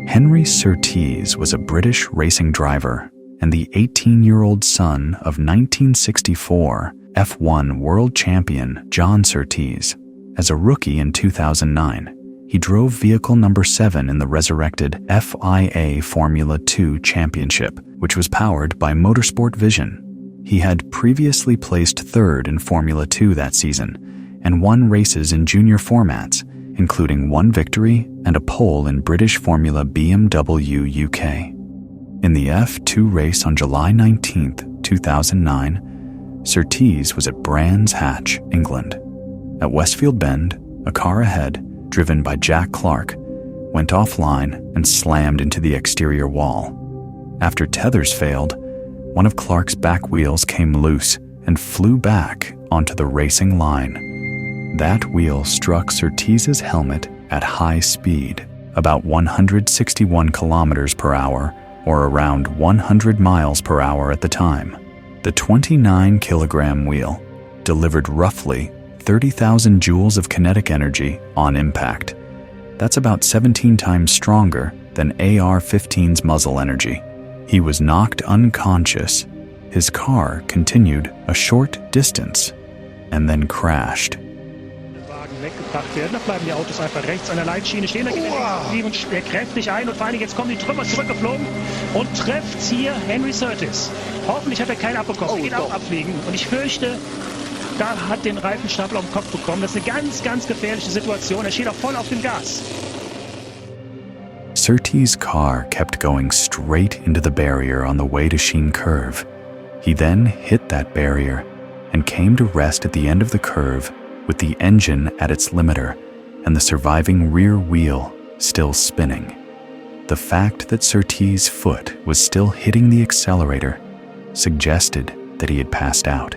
Henry Surtees was a British racing driver and the 18-year-old son of 1964 F1 world champion John Surtees. As a rookie in 2009, he drove vehicle number 7 in the resurrected FIA Formula 2 Championship, which was powered by Motorsport Vision. He had previously placed third in Formula 2 that season and won races in junior formats, including one victory and a pole in British Formula BMW UK. In the F2 race on July 19, 2009, Surtees was at Brands Hatch, England. At Westfield Bend, a car ahead, driven by Jack Clark, went offline and slammed into the exterior wall. After tethers failed, one of Clark's back wheels came loose and flew back onto the racing line. That wheel struck Surtees' helmet at high speed, about 161 kilometers per hour, or around 100 miles per hour at the time. The 29-kilogram wheel delivered roughly 30,000 joules of kinetic energy on impact. That's about 17 times stronger than AR-15's muzzle energy. He was knocked unconscious. His car continued a short distance and then crashed. Weggebracht werden. Da bleiben die Autos einfach rechts an der Leitschiene stehen. Da geht der schwer kräftig ein und vor allem jetzt kommen die Trümmer zurückgeflogen und trifft hier Henry Surtees. Hoffentlich hat er keinen abbekommen. Er geht auch abfliegen und ich fürchte, da hat den Reifenstapel auf den Kopf bekommen. Das ist eine ganz, ganz gefährliche Situation. Er steht auch voll auf dem Gas. Surtees' car kept going straight into the barrier on the way to Sheen Curve. He then hit that barrier and came to rest at the end of the curve with the engine at its limiter and the surviving rear wheel still spinning. The fact that Surtees' foot was still hitting the accelerator suggested that he had passed out.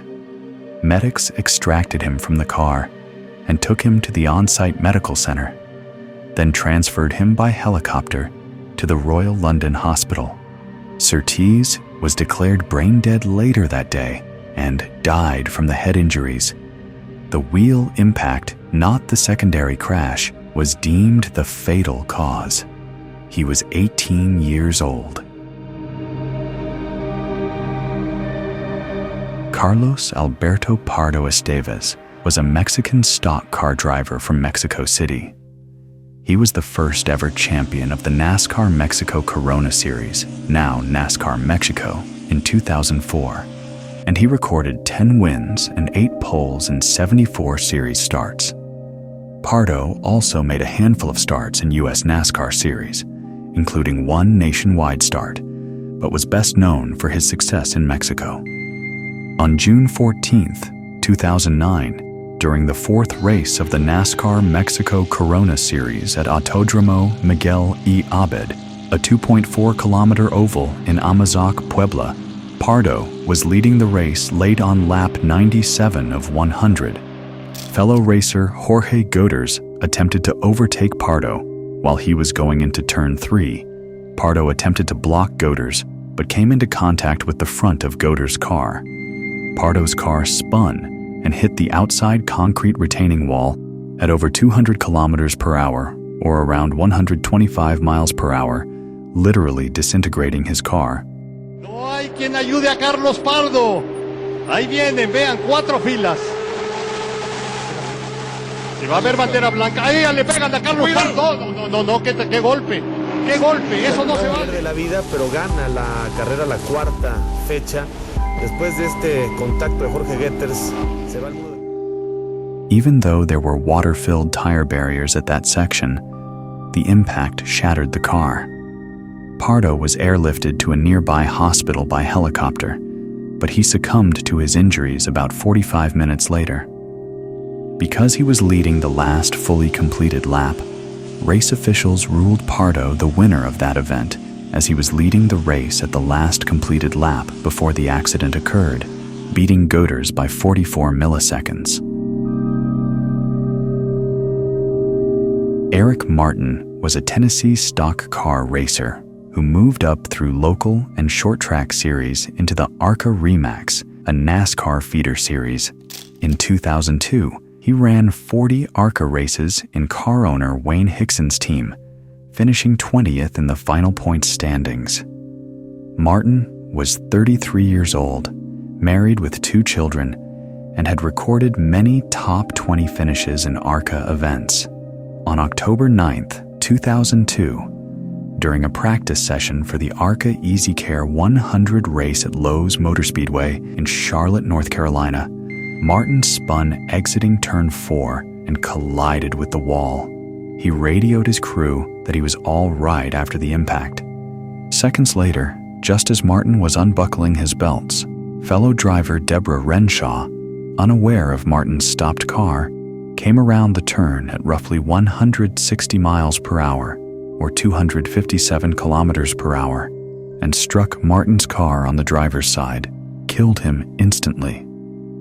Medics extracted him from the car and took him to the on-site medical center, then transferred him by helicopter to the Royal London Hospital. Surtees was declared brain dead later that day and died from the head injuries. The wheel impact, not the secondary crash, was deemed the fatal cause. He was 18 years old. Carlos Alberto Pardo Esteves was a Mexican stock car driver from Mexico City. He was the first ever champion of the NASCAR Mexico Corona Series, now NASCAR Mexico, in 2004. And he recorded 10 wins and 8 poles in 74 series starts. Pardo also made a handful of starts in US NASCAR series, including one nationwide start, but was best known for his success in Mexico. On June 14, 2009, during the 4th race of the NASCAR Mexico Corona Series at Autódromo Miguel E. Abad, a 2.4-kilometer oval in Amazoc, Puebla, Pardo was leading the race late on lap 97 of 100. Fellow racer Jorge Goders attempted to overtake Pardo while he was going into turn 3. Pardo attempted to block Goders, but came into contact with the front of Goders' car. Pardo's car spun and hit the outside concrete retaining wall at over 200 kilometers per hour, or around 125 miles per hour, literally disintegrating his car. No hay quien ayude a Carlos Pardo. Ahí vienen, vean, 4 filas. Si va a haber bandera blanca, ahí le pegan a Carlos Pardo. No, qué golpe. Qué golpe, eso no se va. Pierde la vida, pero gana la carrera la 4ª fecha. Después de este contacto de Jorge Getters, se va al muro. Even though there were water-filled tire barriers at that section, the impact shattered the car. Pardo was airlifted to a nearby hospital by helicopter, but he succumbed to his injuries about 45 minutes later. Because he was leading the last fully completed lap, race officials ruled Pardo the winner of that event, as he was leading the race at the last completed lap before the accident occurred, beating Goders by 44 milliseconds. Eric Martin was a Tennessee stock car racer who moved up through local and short track series into the ARCA Remax, a NASCAR feeder series. In 2002, He ran 40 ARCA races in car owner Wayne Hickson's team, finishing 20th in the final points standings. Martin was 33 years old, married with 2 children, and had recorded many top 20 finishes in ARCA events. On October 9, 2002, during a practice session for the ARCA Easy Care 100 race at Lowe's Motor Speedway in Charlotte, North Carolina, Martin spun exiting turn 4 and collided with the wall. He radioed his crew that he was all right after the impact. Seconds later, just as Martin was unbuckling his belts, fellow driver Deborah Renshaw, unaware of Martin's stopped car, came around the turn at roughly 160 miles per hour, or 257 kilometers per hour, and struck Martin's car on the driver's side, killed him instantly.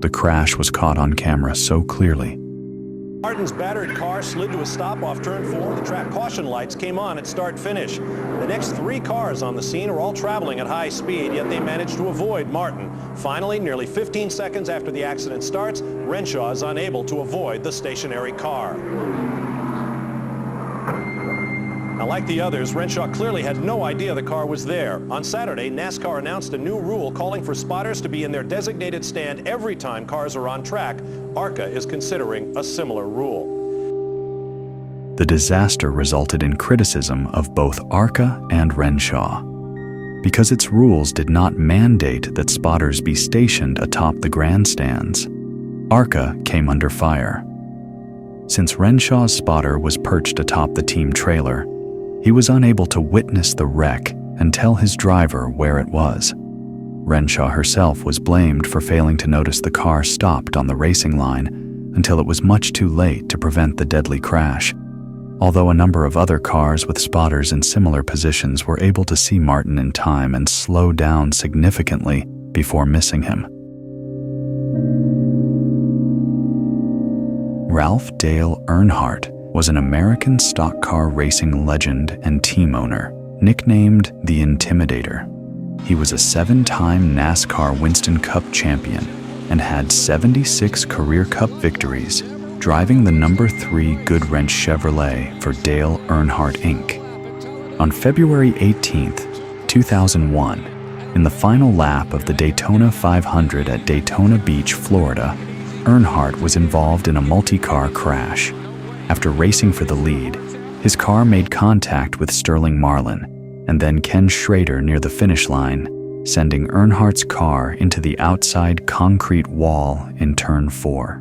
The crash was caught on camera so clearly. Martin's battered car slid to a stop off turn 4. The track caution lights came on at start-finish. The next 3 cars on the scene are all traveling at high speed, yet they managed to avoid Martin. Finally, nearly 15 seconds after the accident starts, Renshaw is unable to avoid the stationary car. Now, like the others, Renshaw clearly had no idea the car was there. On Saturday, NASCAR announced a new rule calling for spotters to be in their designated stand every time cars are on track. ARCA is considering a similar rule. The disaster resulted in criticism of both ARCA and Renshaw, because its rules did not mandate that spotters be stationed atop the grandstands. ARCA came under fire. Since Renshaw's spotter was perched atop the team trailer, he was unable to witness the wreck and tell his driver where it was. Renshaw herself was blamed for failing to notice the car stopped on the racing line until it was much too late to prevent the deadly crash, although a number of other cars with spotters in similar positions were able to see Martin in time and slow down significantly before missing him. Ralph Dale Earnhardt was an American stock car racing legend and team owner, nicknamed the Intimidator. He was a 7-time NASCAR Winston Cup champion and had 76 Career Cup victories, driving the number 3 Goodwrench Chevrolet for Dale Earnhardt Inc. On February 18, 2001, in the final lap of the Daytona 500 at Daytona Beach, Florida, Earnhardt was involved in a multi-car crash. After racing for the lead, his car made contact with Sterling Marlin and then Ken Schrader near the finish line, sending Earnhardt's car into the outside concrete wall in turn 4.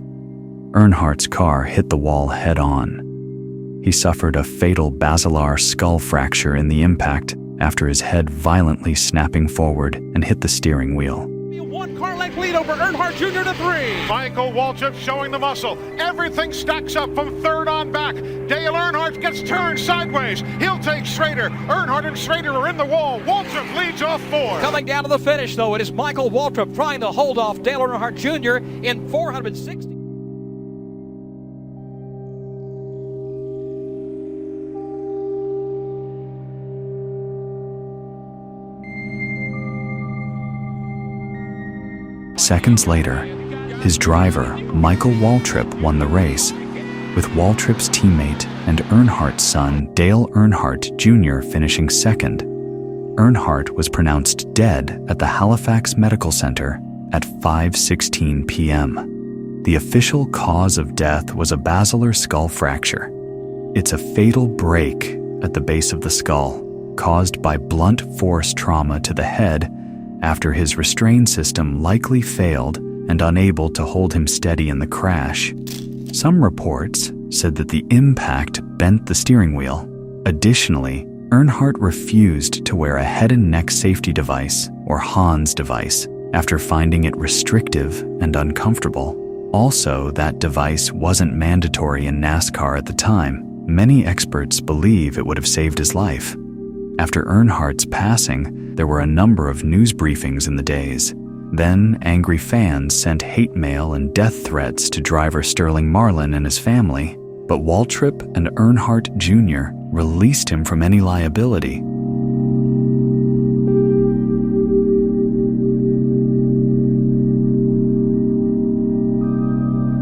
Earnhardt's car hit the wall head-on. He suffered a fatal basilar skull fracture in the impact after his head violently snapping forward and hit the steering wheel. 1 car length lead over Earnhardt Jr. to 3. Michael Waltrip showing the muscle. Everything stacks up from 3rd on back. Dale Earnhardt gets turned sideways. He'll take Schrader. Earnhardt and Schrader are in the wall. Waltrip leads off 4. Coming down to the finish, though, it is Michael Waltrip trying to hold off Dale Earnhardt Jr. in 460. Seconds later, his driver, Michael Waltrip, won the race, with Waltrip's teammate and Earnhardt's son, Dale Earnhardt Jr., finishing second. Earnhardt was pronounced dead at the Halifax Medical Center at 5:16 p.m. The official cause of death was a basilar skull fracture. It's a fatal break at the base of the skull, caused by blunt force trauma to the head after his restraint system likely failed and unable to hold him steady in the crash. Some reports said that the impact bent the steering wheel. Additionally, Earnhardt refused to wear a head and neck safety device, or HANS device, after finding it restrictive and uncomfortable. Also, that device wasn't mandatory in NASCAR at the time. Many experts believe it would have saved his life. After Earnhardt's passing, there were a number of news briefings in the days. Then, angry fans sent hate mail and death threats to driver Sterling Marlin and his family, but Waltrip and Earnhardt Jr. released him from any liability.